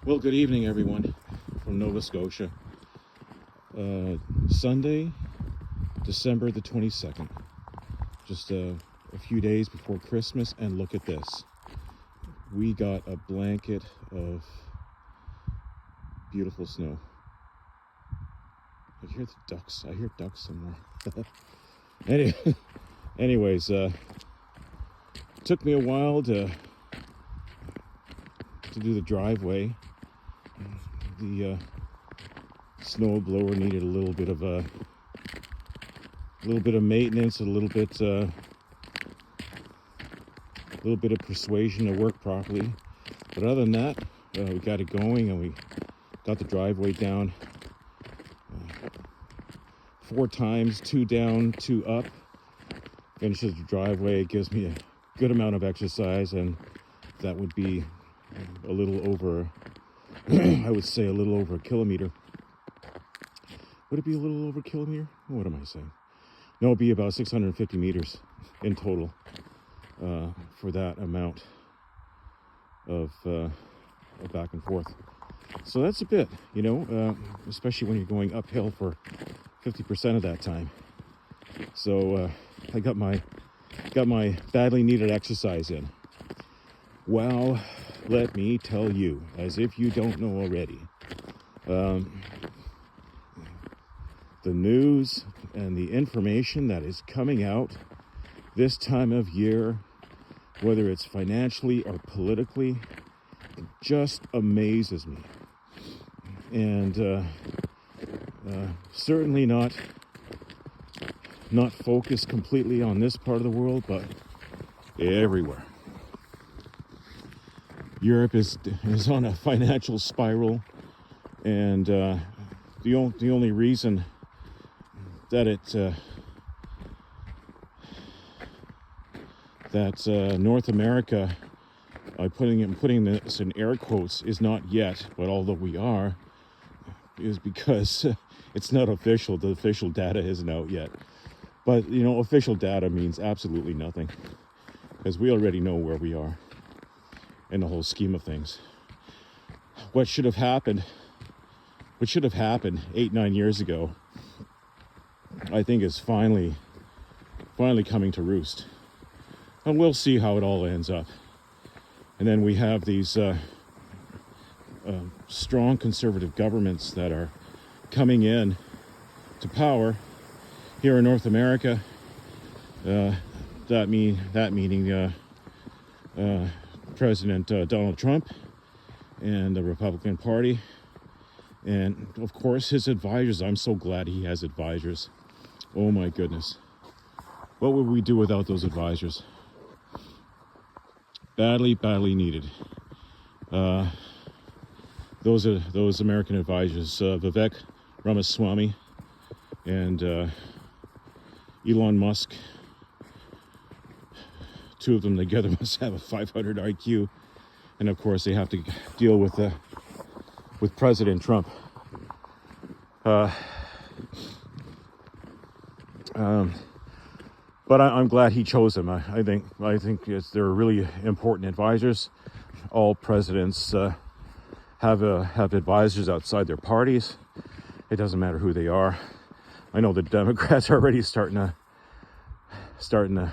Well, good evening, everyone, from Nova Scotia. Sunday, December the 22nd. Just a few days before Christmas, and look at this. We got a blanket of beautiful snow. I hear the ducks. I hear ducks somewhere. Anyways, took me a while to do the driveway. The snow blower needed a little bit of maintenance, a little bit of persuasion to work properly. But other than that, we got it going, and we got the driveway down 4 times, 2 down, 2 up. Finishes the driveway. It gives me a good amount of exercise, and that would be a little over, I would say a little over a kilometer. Would it be a little over a kilometer? What am I saying? No, it'd be about 650 meters in total for that amount of back and forth. So that's a bit, especially when you're going uphill for 50% of that time. So I got my badly needed exercise in. Well, let me tell you, as if you don't know already, the news and the information that is coming out this time of year, whether it's financially or politically, just amazes me. And certainly not focused completely on this part of the world, but everywhere. Europe is on a financial spiral, and the only reason that North America, putting this in air quotes, is not yet, but although we are, is because it's not official. The official data isn't out yet. But official data means absolutely nothing, because we already know where we are in the whole scheme of things. What should have happened 8-9 years ago, I think, is finally coming to roost. And we'll see how it all ends up. And then we have these strong conservative governments that are coming in to power here in North America. That meaning President Donald Trump and the Republican Party, and of course his advisors. I'm so glad he has advisors. Oh my goodness, what would we do without those advisors? Badly needed. Those American advisors, Vivek Ramaswamy and Elon Musk. 2 of them together must have a 500 IQ, and of course they have to deal with President Trump. But I'm glad he chose them. I think they're really important advisors. All presidents have advisors outside their parties. It doesn't matter who they are. I know the Democrats are already starting to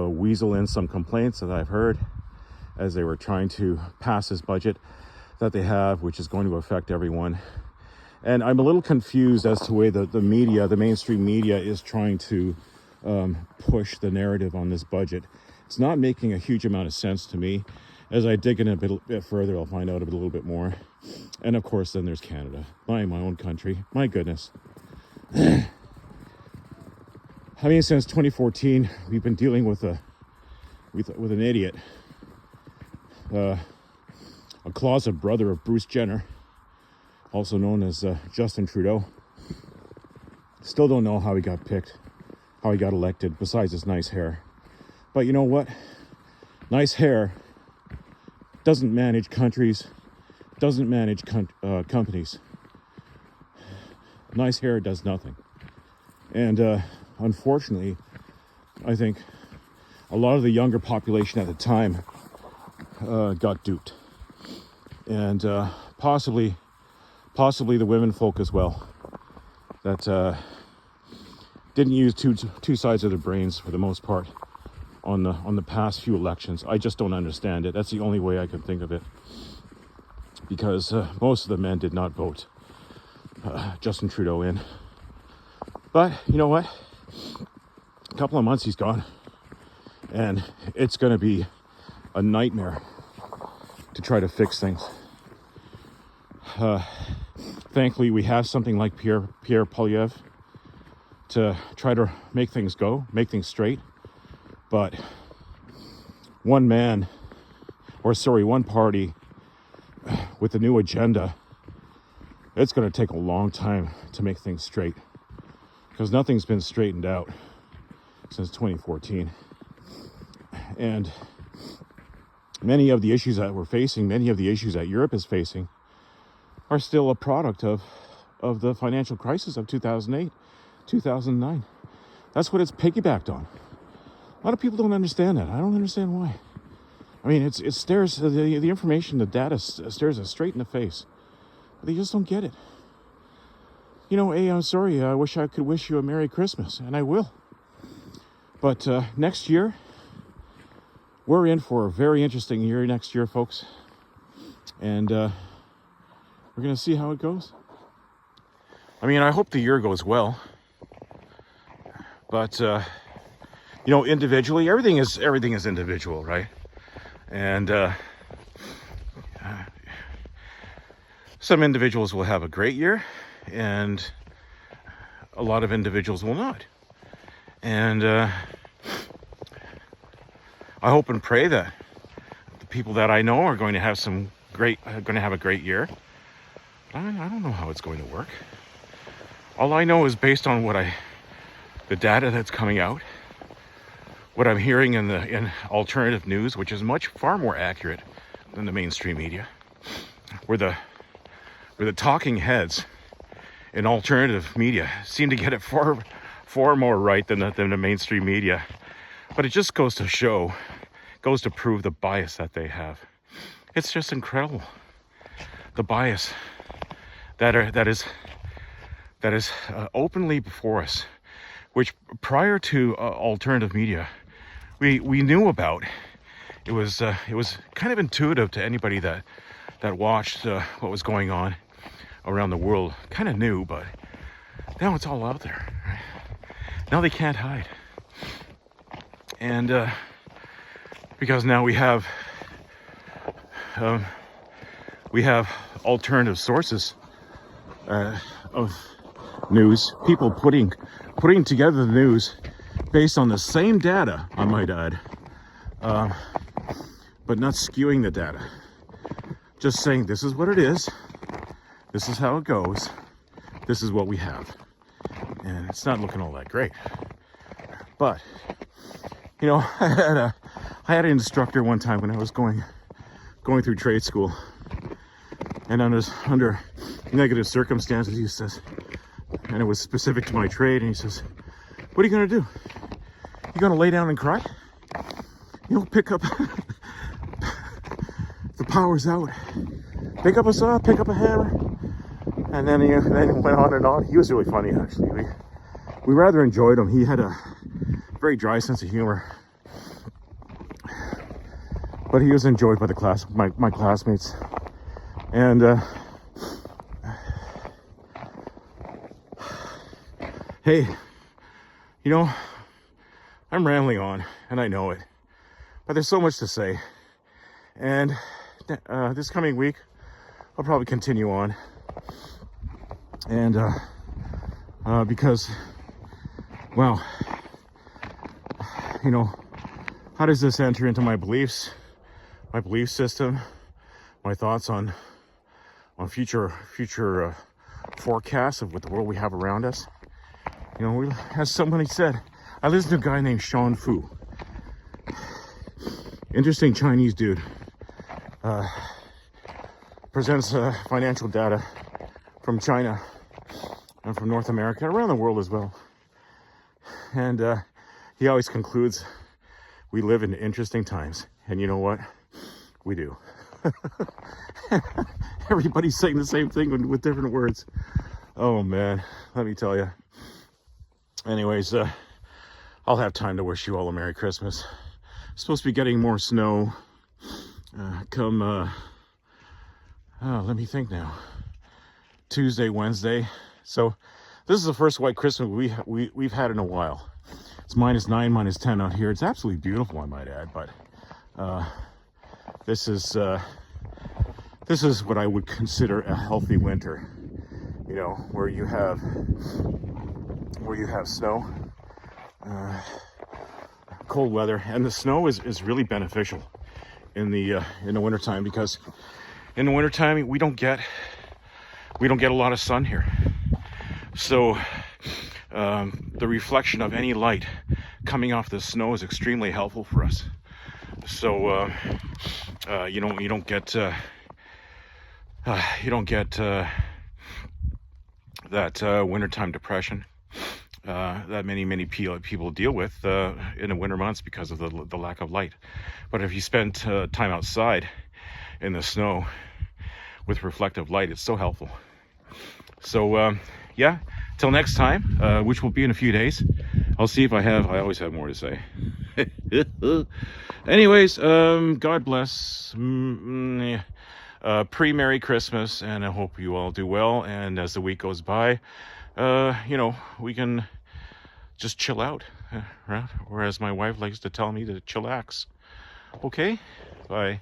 weasel in some complaints that I've heard as they were trying to pass this budget that they have, which is going to affect everyone. And I'm a little confused as to the way the mainstream media is trying to push the narrative on this budget. It's not making a huge amount of sense to me. As I dig in a bit further, I'll find out a little bit more. And of course, then there's Canada, my own country. My goodness. I mean, since 2014, we've been dealing with an idiot, a closet brother of Bruce Jenner, also known as Justin Trudeau. Still don't know how he got picked, how he got elected, besides his nice hair. But you know what? Nice hair doesn't manage countries, doesn't manage companies. Nice hair does nothing. And unfortunately, I think a lot of the younger population at the time got duped. and possibly the women folk as well, that didn't use two sides of their brains for the most part on the past few elections. I just don't understand it. That's the only way I can think of it, because most of the men did not vote Justin Trudeau in. But you know what? A couple of months he's gone, and it's going to be a nightmare to try to fix things. Thankfully, we have something like Pierre Poilievre to try to make things straight. But one party with a new agenda, it's going to take a long time to make things straight, because nothing's been straightened out since 2014. And many of the issues that we're facing, many of the issues that Europe is facing, are still a product of the financial crisis of 2008, 2009. That's what it's piggybacked on. A lot of people don't understand that. I don't understand why. I mean, it stares, the information, the data stares us straight in the face. But they just don't get it. You know, hey, I'm sorry, I wish I could wish you a Merry Christmas, and I will. But next year, we're in for a very interesting year next year, folks. And we're going to see how it goes. I mean, I hope the year goes well. But, you know, individually, everything is individual, right? And some individuals will have a great year, and a lot of individuals will not. And I hope and pray that the people that I know are going to have a great year. I don't know how it's going to work. All I know is based on the data that's coming out, what I'm hearing in alternative news, which is far more accurate than the mainstream media, where the talking heads in alternative media seem to get it far more right than the mainstream media. But it just goes to prove the bias that they have. It's just incredible, the bias that is openly before us, which prior to alternative media we knew about. It was kind of intuitive to anybody that watched what was going on around the world. Kind of knew, but now it's all out there, right? Now they can't hide. And because now we have alternative sources of news, people putting together the news based on the same data, I might add, but not skewing the data. Just saying, this is what it is, this is how it goes, this is what we have. And it's not looking all that great. But, you know, I had an instructor one time when I was going through trade school, and under negative circumstances, he says, and it was specific to my trade, and he says, what are you going to do? You going to lay down and cry? You know, pick up the power's out, pick up a saw, pick up a hammer. And then he went on and on. He was really funny, actually. We rather enjoyed him. He had a very dry sense of humor, but he was enjoyed by my classmates. And hey, you know, I'm rambling on, and I know it, but there's so much to say. And this coming week, I'll probably continue on. And because, well, you know, how does this enter into my beliefs, my belief system, my thoughts on future forecasts of what the world we have around us? You know, as somebody said, I listened to a guy named Sean Fu, interesting Chinese dude, presents financial data from China and from North America, around the world as well. And he always concludes, we live in interesting times. And you know what? We do. Everybody's saying the same thing with different words. Oh man, let me tell you. Anyways, I'll have time to wish you all a Merry Christmas. Supposed to be getting more snow come, let me think now. Tuesday, Wednesday. So this is the first white Christmas we've had in a while. It's -9, -10 out here. It's absolutely beautiful, I might add, but this is what I would consider a healthy winter. You know, where you have snow, cold weather, and the snow is really beneficial in the wintertime, because in the wintertime we don't get a lot of sun here. So the reflection of any light coming off the snow is extremely helpful for us. So you don't get that wintertime depression that many people deal with in the winter months because of the lack of light. But if you spend time outside in the snow with reflective light, it's so helpful. So yeah, till next time, which will be in a few days. I'll see if I always have more to say. Anyways, God bless. Pre-Merry Christmas, and I hope you all do well. And as the week goes by, we can just chill out, right? Or as my wife likes to tell me, to chillax. Okay, bye.